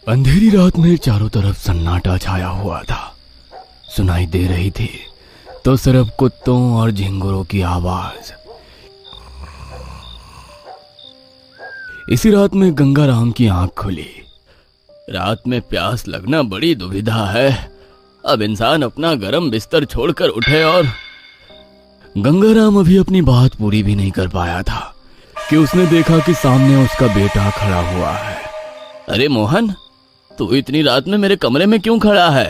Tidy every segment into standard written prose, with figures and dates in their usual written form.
अंधेरी रात में चारों तरफ सन्नाटा छाया हुआ था। सुनाई दे रही थी तो सिर्फ कुत्तों और झिंगुरों की आवाज। इसी रात में गंगाराम की आंख खुली। रात में प्यास लगना बड़ी दुविधा है। अब इंसान अपना गरम बिस्तर छोड़कर उठे और गंगाराम अभी अपनी बात पूरी भी नहीं कर पाया था कि उसने देखा कि सामने उसका बेटा खड़ा हुआ है। अरे मोहन, तू इतनी रात में मेरे कमरे में क्यों खड़ा है?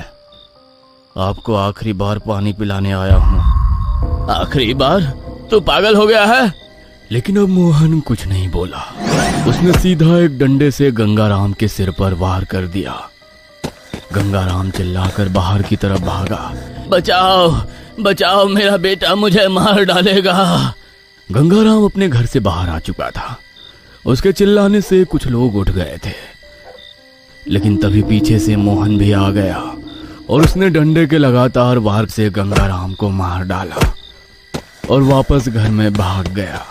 आपको आखिरी बार पानी पिलाने आया हूँ। आखिरी बार? तू पागल हो गया है? लेकिन अब मोहन कुछ नहीं बोला। उसने सीधा एक डंडे से गंगाराम के सिर पर वार कर दिया। गंगाराम चिल्लाकर बाहर की तरफ भागा। बचाओ बचाओ, मेरा बेटा मुझे मार डालेगा। गंगाराम अपने घर से बाहर आ चुका था। उसके चिल्लाने से कुछ लोग उठ गए थे, लेकिन तभी पीछे से मोहन भी आ गया और उसने डंडे के लगातार वार से गंगाराम को मार डाला और वापस घर में भाग गया।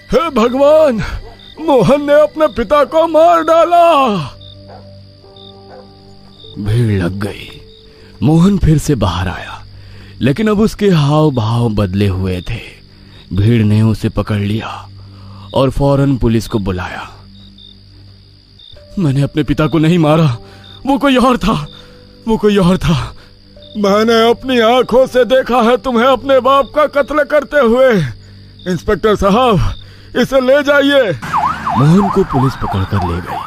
हे भगवान, मोहन ने अपने पिता को मार डाला। भीड़ लग गई। मोहन फिर से बाहर आया, लेकिन अब उसके हाव भाव बदले हुए थे। भीड़ ने उसे पकड़ लिया और फौरन पुलिस को बुलाया। मैंने अपने पिता को नहीं मारा, वो कोई और था, वो कोई और था। मैंने अपनी आंखों से देखा है तुम्हें अपने बाप का कत्ल करते हुए। इंस्पेक्टर साहब, इसे ले जाइए। मोहन को पुलिस पकड़कर ले गई,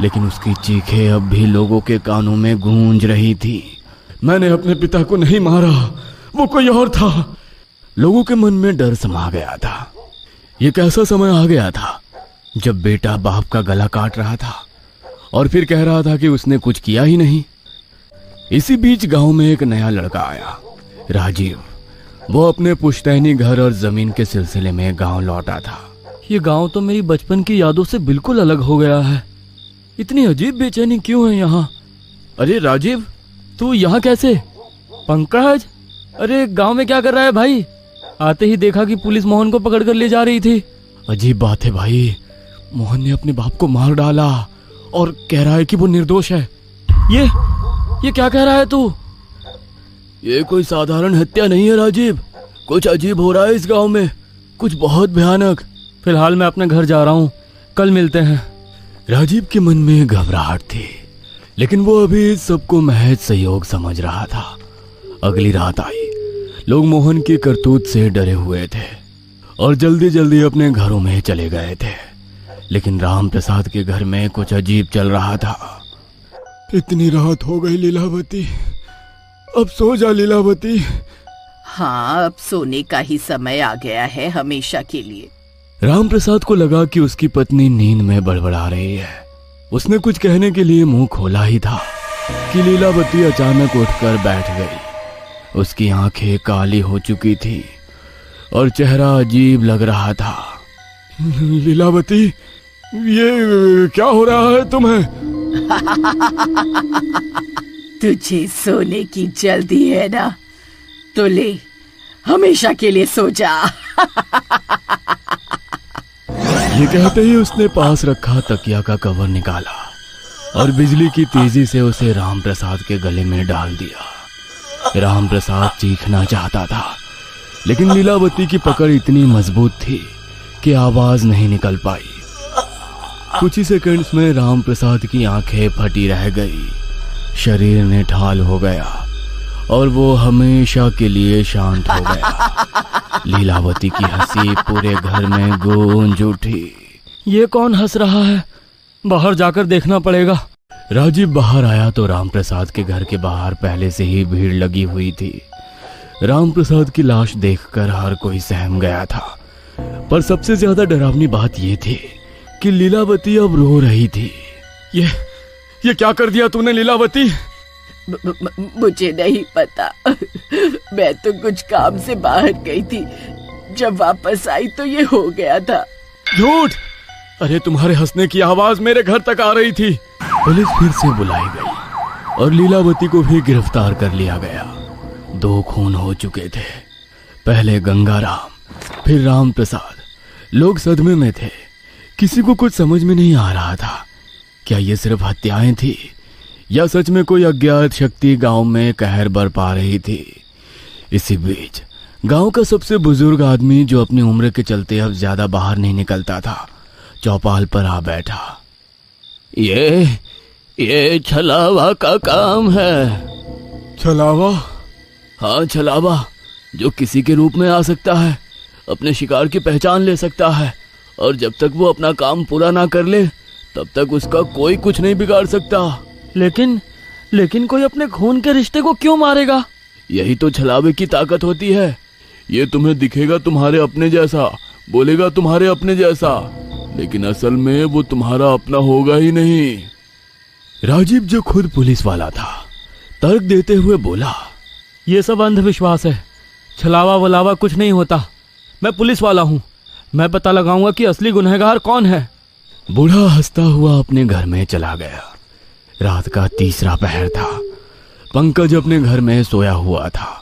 लेकिन उसकी चीखें अब भी लोगों के कानों में गूंज रही थी। मैंने अपने पिता को नहीं मारा, वो कोई और था। लोगों के मन में डर समा गया था। ये कैसा समय आ गया था जब बेटा बाप का गला काट रहा था और फिर कह रहा था कि उसने कुछ किया ही नहीं। इसी बीच गांव में एक नया लड़का आया, राजीव। वो अपने पुश्तैनी घर और जमीन के सिलसिले में गांव लौटा था। ये गांव तो मेरी बचपन की यादों से बिल्कुल अलग हो गया है। इतनी अजीब बेचैनी क्यों है यहाँ? अरे राजीव, तू यहाँ कैसे? पंकज, अरे गांव में क्या कर रहा है भाई? आते ही देखा कि पुलिस मोहन को पकड़ कर ले जा रही थी। अजीब बात है भाई, मोहन ने अपने बाप को मार डाला और कह रहा है कि वो निर्दोष है। ये क्या कह रहा है तू? ये कोई साधारण हत्या नहीं है राजीव, कुछ अजीब हो रहा है इस गांव में, कुछ बहुत भयानक। फिलहाल मैं अपने घर जा रहा हूँ, कल मिलते हैं। राजीव के मन में घबराहट थी, लेकिन वो अभी सबको महज सहयोग समझ रहा था। अगली रात आई। लोग मोहन की करतूत से डरे हुए थे और जल्दी जल्दी अपने घरों में चले गए थे, लेकिन राम प्रसाद के घर में कुछ अजीब चल रहा था। इतनी रात हो गई लीलावती, अब सो जा लीलावती। हाँ, अब सोने का ही समय आ गया है हमेशा के लिए। राम प्रसाद को लगा कि उसकी पत्नी नींद में बड़बड़ा रही है। उसने कुछ कहने के लिए मुंह खोला ही था कि लीलावती अचानक उठकर बैठ गई। उसकी आंखें काली हो चुकी थी और चेहरा अजीब लग रहा था। लीलावती, ये क्या हो रहा है तुम्हें? तुझे सोने की जल्दी है ना, तो ले, हमेशा के लिए सो जा। ये कहते ही उसने पास रखा तकिया का कवर निकाला और बिजली की तेजी से उसे राम प्रसाद के गले में डाल दिया। राम प्रसाद चीखना चाहता था, लेकिन लीलावती की पकड़ इतनी मजबूत थी कि आवाज नहीं निकल पाई। कुछ ही सेकंड्स में राम प्रसाद की आंखें फटी रह गई, शरीर निठाल हो गया और वो हमेशा के लिए शांत हो गया। लीलावती की हंसी पूरे घर में गूंज उठी। ये कौन हंस रहा है? बाहर जाकर देखना पड़ेगा। राजीव बाहर आया तो राम प्रसाद के घर के बाहर पहले से ही भीड़ लगी हुई थी। राम प्रसाद की लाश देखकर हर कोई सहम गया था, पर सबसे ज्यादा डरावनी बात यह थी कि लीलावती अब रो रही थी। ये क्या कर दिया तूने लीलावती? मुझे नहीं पता, मैं तो कुछ काम से बाहर गई थी, जब वापस आई तो ये हो गया था। झूठ! अरे तुम्हारे हंसने की आवाज मेरे घर तक आ रही थी। पुलिस फिर से बुलाई गई और लीलावती को भी गिरफ्तार कर लिया गया। 2 खून हो चुके थे, पहले गंगाराम, फिर राम प्रसाद। लोग सदमे में थे, किसी को कुछ समझ में नहीं आ रहा था क्या ये सिर्फ हत्याएं थी या सच में कोई अज्ञात शक्ति गांव में कहर बरपा रही थी? इसी बीच गांव का सबसे बुजुर्ग आदमी, जो अपनी उम्र के चलते अब ज्यादा बाहर नहीं निकलता था, चौपाल पर आ बैठा। ये छलावा का काम है। छलावा? हाँ, छलावा, जो किसी के रूप में आ सकता है, अपने शिकार की पहचान ले सकता है, और जब तक वो अपना काम पूरा ना कर ले तब तक उसका कोई कुछ नहीं बिगाड़ सकता। लेकिन कोई अपने खून के रिश्ते को क्यों मारेगा? यही तो छलावे की ताकत होती है। ये तुम्हें दिखेगा तुम्हारे अपने जैसा, बोलेगा तुम्हारे अपने जैसा, लेकिन असल में वो तुम्हारा अपना होगा ही नहीं। राजीव, जो खुद पुलिस वाला था, तर्क देते हुए बोला, ये सब अंधविश्वास है। छलावा वलावा कुछ नहीं होता। मैं पुलिस वाला हूँ, मैं पता लगाऊंगा कि असली गुनहगार कौन है। बूढ़ा हंसता हुआ अपने घर में चला गया। रात का तीसरा पहर था। पंकज अपने घर में सोया हुआ था।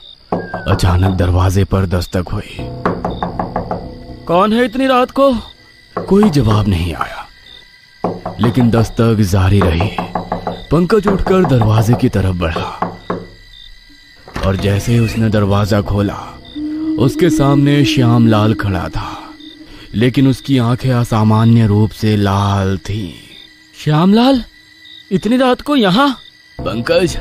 अचानक दरवाजे पर दस्तक हुई। कौन है इतनी रात को? कोई जवाब नहीं आया, लेकिन दस्तक जारी रही। पंकज उठकर दरवाजे की तरफ बढ़ा, और जैसे ही उसने दरवाजा खोला, उसके सामने श्यामलाल खड़ा था, लेकिन उसकी आंखें असामान्य रूप से लाल थीं। श्यामलाल, इतनी रात को यहाँ? पंकज,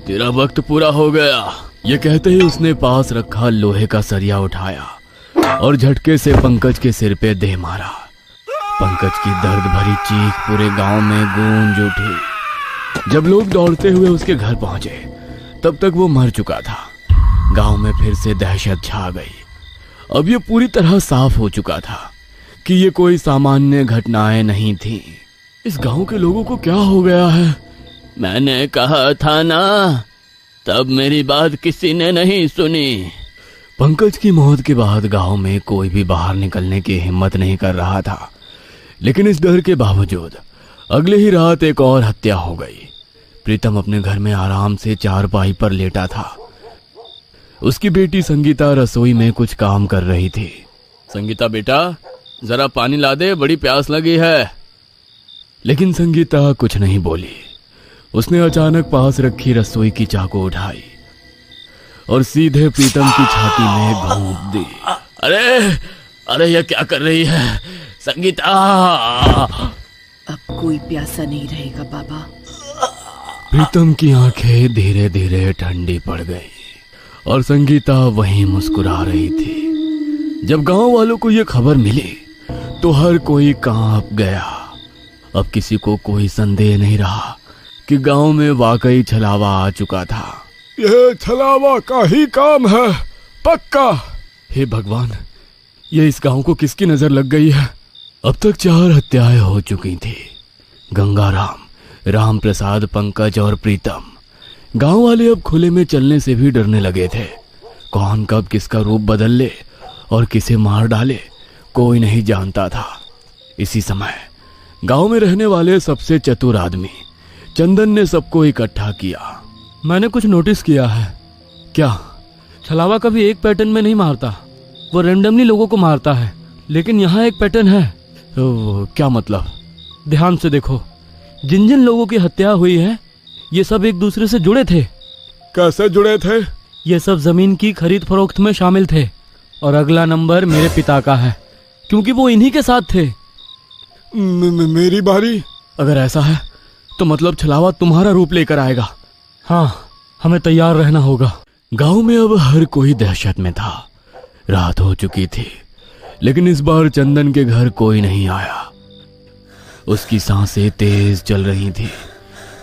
तेरा वक्त पूरा हो गया। ये कहते ही उसने पास रखा लोहे का सरिया उठाया और झटके से पंकज के सिर पे दे मारा। पंकज की दर्द भरी चीख पूरे गांव में गूंज उठी। जब लोग दौड़ते हुए उसके घर पहुंचे, तब तक वो मर चुका था। गांव में फिर से दहशत छा गई। अब ये पूरी तरह साफ हो चुका था कि ये कोई सामान्य घटनाएं नहीं थी। इस गांव के लोगों को क्या हो गया है? मैंने कहा था ना, तब मेरी बात किसी ने नहीं सुनी। पंकज की मौत के बाद गांव में कोई भी बाहर निकलने की हिम्मत नहीं कर रहा था, लेकिन इस डर के बावजूद अगले ही रात एक और हत्या हो गई। प्रीतम अपने घर में आराम से चारपाई पर लेटा था। उसकी बेटी संगीता रसोई में कुछ काम कर रही थी। संगीता बेटा, जरा पानी ला दे, बड़ी प्यास लगी है। लेकिन संगीता कुछ नहीं बोली। उसने अचानक पास रखी रसोई की चाकू उठाई और सीधे प्रीतम की छाती में घोंप दी। अरे ये क्या कर रही है संगीता? अब कोई प्यासा नहीं रहेगा बाबा। प्रीतम की आंखें धीरे धीरे ठंडी पड़ गई और संगीता वहीं मुस्कुरा रही थी। जब गांव वालों को यह खबर मिली तो हर कोई कांप गया। अब किसी को कोई संदेह नहीं रहा कि गांव में वाकई छलावा आ चुका था। यह छलावा का ही काम है, पक्का। हे भगवान, ये इस गांव को किसकी नजर लग गई है? अब तक 4 हत्याएं हो चुकी थी। गंगाराम, राम प्रसाद, पंकज और प्रीतम। गांव वाले अब खुले में चलने से भी डरने लगे थे। कौन कब किसका रूप बदल ले और किसे मार डाले, कोई नहीं जानता था। इसी समय गांव में रहने वाले सबसे चतुर आदमी चंदन ने सबको इकट्ठा किया। मैंने कुछ नोटिस किया है। क्या? छलावा कभी एक पैटर्न में नहीं मारता, वो रैंडमली लोगों को मारता है। लेकिन यहाँ एक पैटर्न है। क्या मतलब? ध्यान से देखो, जिन जिन लोगों की हत्या हुई है, ये सब एक दूसरे से जुड़े थे। कैसे जुड़े थे? ये सब जमीन की खरीद फरोख्त में शामिल थे, और अगला नंबर मेरे पिता का है, क्योंकि वो इन्हीं के साथ थे। मेरी बारी? अगर ऐसा है तो मतलब छलावा तुम्हारा रूप लेकर आएगा। हाँ, हमें तैयार रहना होगा। गांव में अब हर कोई दहशत में था। रात हो चुकी थी, लेकिन इस बार चंदन के घर कोई नहीं आया। उसकी सांसें तेज चल रही थी।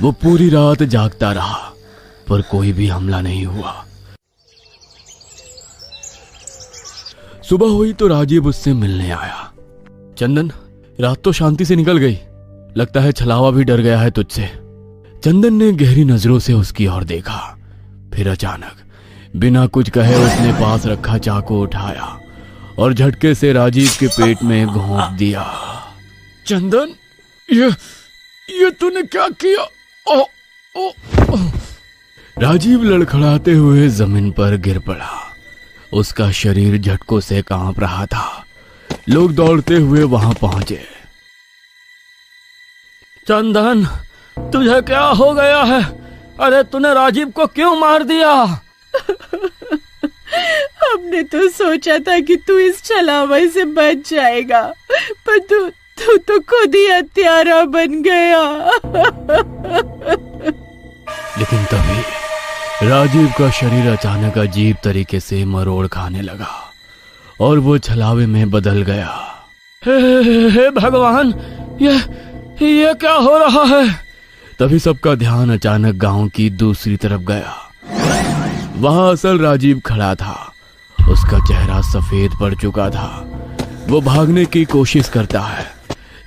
वो पूरी रात जागता रहा, पर कोई भी हमला नहीं हुआ। सुबह हुई तो राजीव उससे मिलने आया। चंदन, रात तो शांति से निकल गई, लगता है छलावा भी डर गया है तुझसे। चंदन ने गहरी नजरों से उसकी ओर देखा। फिर अचानक बिना कुछ कहे उसने पास रखा चाकू उठाया और झटके से राजीव के पेट में घोंप दिया। चंदन, ये तूने क्या किया? राजीव लड़खड़ाते हुए जमीन पर गिर पड़ा। उसका शरीर झटकों से कांप रहा था। लोग दौड़ते हुए वहां पहुंचे। चंदन, तुझे क्या हो गया है? अरे तूने राजीव को क्यों मार दिया? हमने तो सोचा था कि तू इस छलावे से बच जाएगा, पर तू तो खुद ही हत्यारा बन गया। लेकिन तभी राजीव का शरीर अचानक अजीब तरीके से मरोड़ खाने लगा और वो छलावे में बदल गया। हे भगवान, ये क्या हो रहा है? तभी सबका ध्यान अचानक गांव की दूसरी तरफ गया। वहां असल राजीव खड़ा था। उसका चेहरा सफेद पड़ चुका था। वो भागने की कोशिश करता है,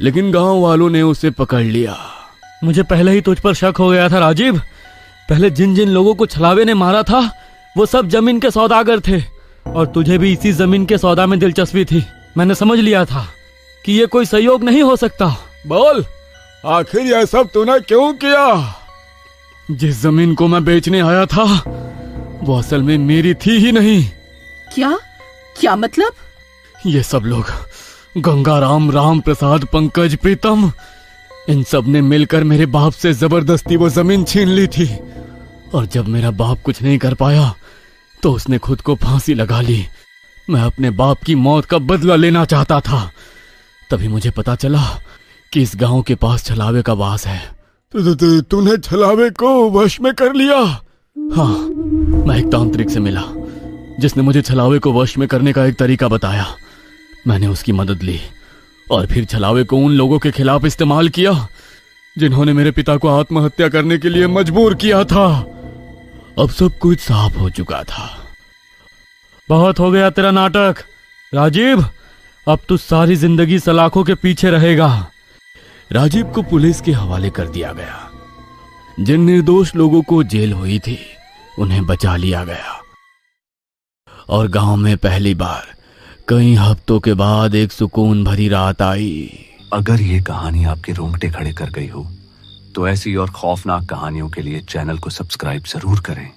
लेकिन गांव वालों ने उसे पकड़ लिया। मुझे पहले ही तुझ पर शक हो गया था राजीव। पहले जिन जिन लोगों को छलावे ने मारा था वो सब जमीन के सौदागर थे, और तुझे भी इसी जमीन के सौदा में दिलचस्पी थी। मैंने समझ लिया था कि ये कोई सहयोग नहीं हो सकता। बोल, आखिर यह सब तूने क्यों किया? जिस जमीन को मैं बेचने आया था वो असल में मेरी थी ही नहीं। क्या मतलब? ये सब लोग, गंगाराम, राम प्रसाद, पंकज, प्रीतम, इन सब ने मिलकर मेरे बाप से जबरदस्ती वो जमीन छीन ली थी। और जब मेरा बाप कुछ नहीं कर पाया तो उसने खुद को फांसी लगा ली। मैं अपने बाप की मौत का बदला लेना चाहता था। तभी मुझे पता चला कि इस गांव के पास छलावे का वास है। तूने छलावे को वश में कर लिया? हाँ, मैं एक तांत्रिक से मिला जिसने मुझे छलावे को वश में करने का एक तरीका बताया। मैंने उसकी मदद ली और फिर छलावे को उन लोगों के खिलाफ इस्तेमाल किया जिन्होंने मेरे पिता को आत्महत्या करने के लिए मजबूर किया था। अब सब कुछ साफ हो चुका था। बहुत हो गया तेरा नाटक राजीव। अब तू सारी जिंदगी सलाखों के पीछे रहेगा। राजीव को पुलिस के हवाले कर दिया गया। जिन निर्दोष लोगों को जेल हुई थी उन्हें बचा लिया गया और गांव में पहली बार कई हफ्तों के बाद एक सुकून भरी रात आई। अगर ये कहानी आपके रोंगटे खड़े कर गई हो तो ऐसी और खौफनाक कहानियों के लिए चैनल को सब्सक्राइब जरूर करें।